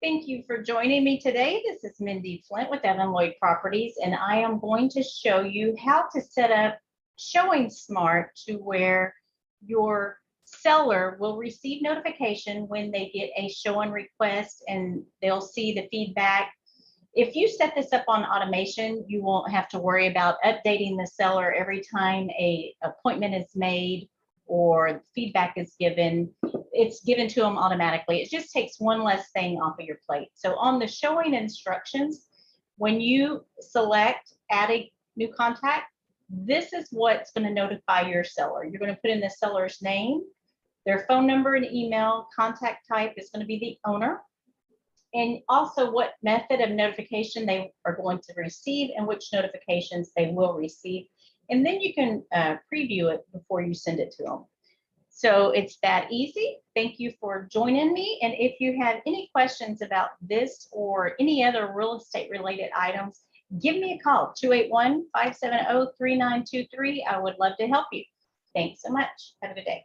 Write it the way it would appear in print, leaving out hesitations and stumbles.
Thank you for joining me today. This is Mindy Flint with Evan Lloyd Properties, and I am going to show you how to set up ShowingSmart to where your seller will receive notification when they get a showing request and they'll see the feedback. If you set this up on automation, you won't have to worry about updating the seller every time a appointment is made or feedback is given. It's given to them automatically. It just takes one less thing off of your plate. So on the showing instructions, when you select add a new contact, this is what's going to notify your seller. You're going to put in the seller's name, their phone number and email. Contact type is going to be the owner, and also what method of notification they are going to receive and which notifications they will receive. And then you can preview it before you send it to them. So it's that easy. Thank you for joining me. And if you have any questions about this or any other real estate related items, give me a call, 281-570-3923. I would love to help you. Thanks so much. Have a good day.